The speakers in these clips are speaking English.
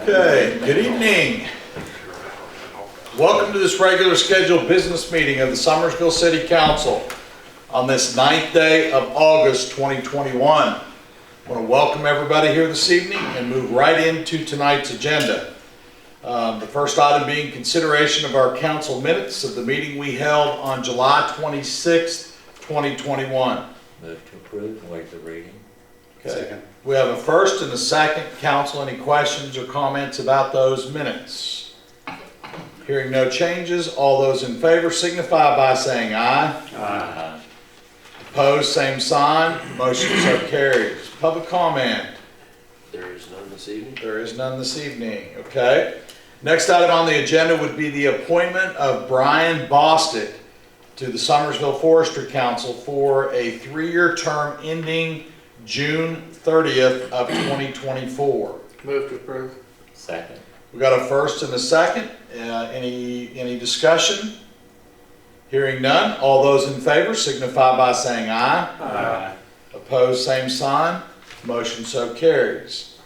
Okay, good evening. Welcome to this regular scheduled business meeting of the Summersville City Council on this 9th day of August 2021. I want to welcome everybody here this evening and move right into tonight's agenda. The first item being consideration of our council minutes of the meeting we held on July 26th, 2021. Move to approve and waive the reading. Okay. Second. We have a first and a second. Council, any questions or comments about those minutes? Hearing no changes, all those in favor signify by saying aye. Aye. Opposed, same sign. Motion so carries. Public comment. There is none this evening. There is none this evening. Okay. Next item on the agenda would be the appointment of Brian Bostick to the Summersville Forestry Council for a 3-year term ending June 30th of 2024. Move to approve. Second. We got a first and a second. Any discussion? Hearing none. All those in favor signify by saying aye. Aye. Opposed, same sign. Motion so carries.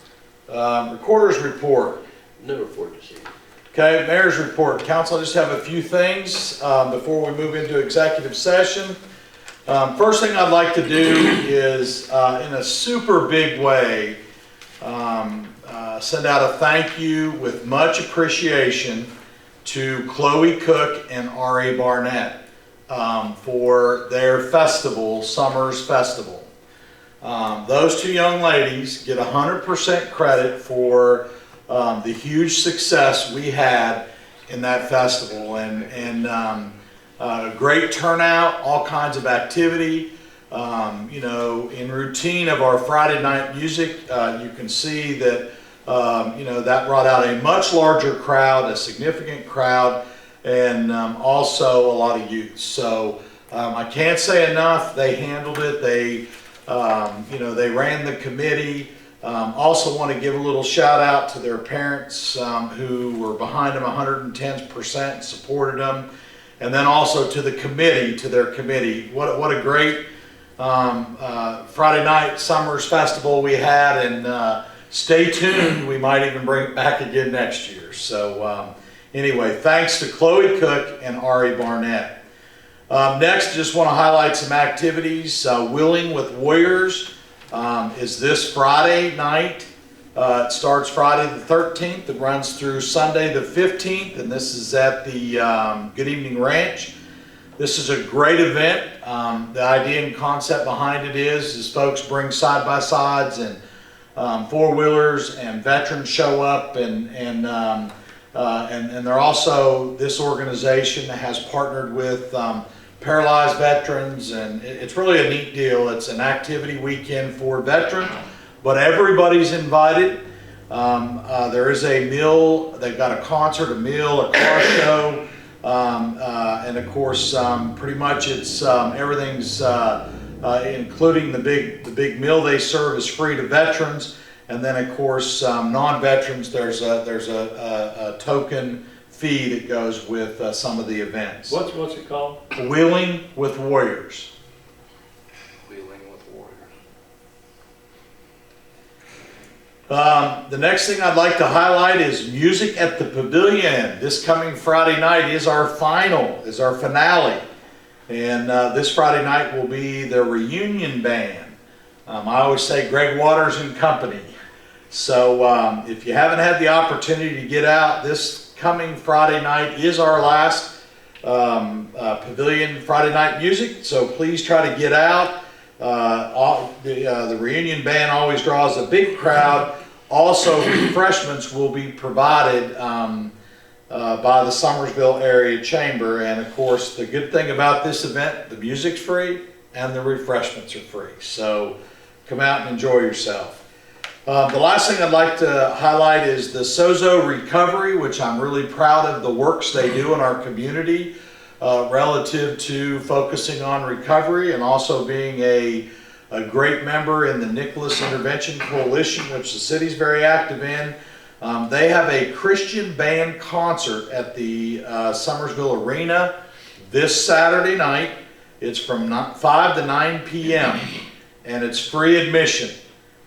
Recorder's report. No report this evening. Okay, mayor's report. Council, I just have a few things before we move into executive session. First thing I'd like to do is, in a super big way, send out a thank you with much appreciation to Chloe Cook and R.A. Barnett for their festival, Summers Festival. Those two young ladies get 100% credit for the huge success we had in that festival, and great turnout, all kinds of activity. In routine of our Friday night music, you can see that that brought out a much larger crowd, a significant crowd, and also a lot of youth. So I can't say enough. They handled it. They ran the committee. Also want to give a little shout out to their parents who were behind them 110%, supported them. And then also to the committee, to their committee. What a great Friday night Summers Festival we had, and stay tuned, we might even bring it back again next year. So anyway, thanks to Chloe Cook and Ari Barnett. Next, just want to highlight some activities. Wheeling with Warriors is this Friday night. It starts Friday the 13th. It runs through Sunday the 15th, and this is at the Good Evening Ranch. This is a great event. The idea and concept behind it is folks bring side-by-sides and four-wheelers, and veterans show up, and they're also, this organization has partnered with paralyzed veterans, and it's really a neat deal. It's an activity weekend for veterans, but everybody's invited. There is a meal, they've got a concert, a meal, a car show, and of course, pretty much it's everything's, including the big meal they serve is free to veterans, and then of course, non-veterans, there's a token fee that goes with some of the events. What's it called? Wheeling with Warriors. Wheeling with Warriors. The next thing I'd like to highlight is Music at the Pavilion. This coming Friday night is our finale. And this Friday night will be the reunion band. I always say Greg Waters and Company. So if you haven't had the opportunity to get out, this coming Friday night is our last Pavilion Friday night music. So please try to get out. The reunion band always draws a big crowd. Also, refreshments will be provided by the Summersville Area Chamber. And of course, the good thing about this event, the music's free and the refreshments are free. So come out and enjoy yourself. The last thing I'd like to highlight is the Sozo Recovery, which I'm really proud of the works they do in our community relative to focusing on recovery, and also being a great member in the Nicholas Intervention Coalition, which the city's very active in. They have a Christian band concert at the Summersville Arena this Saturday night. It's from 5 to 9 p.m. and it's free admission.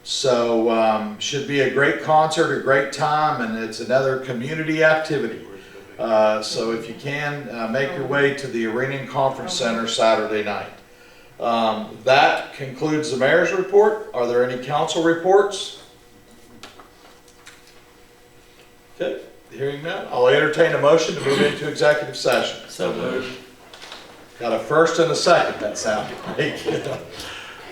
So should be a great concert, a great time, and it's another community activity. So if you can, make your way to the Arena and Conference Center Saturday night. That concludes the mayor's report. Are there any council reports? Okay, hearing none, I'll entertain a motion to move into executive session. So moved. Got a first and a second, that sounded like.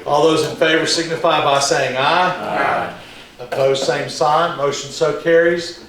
All those in favor signify by saying aye. Aye. Opposed, same sign. Motion so carries.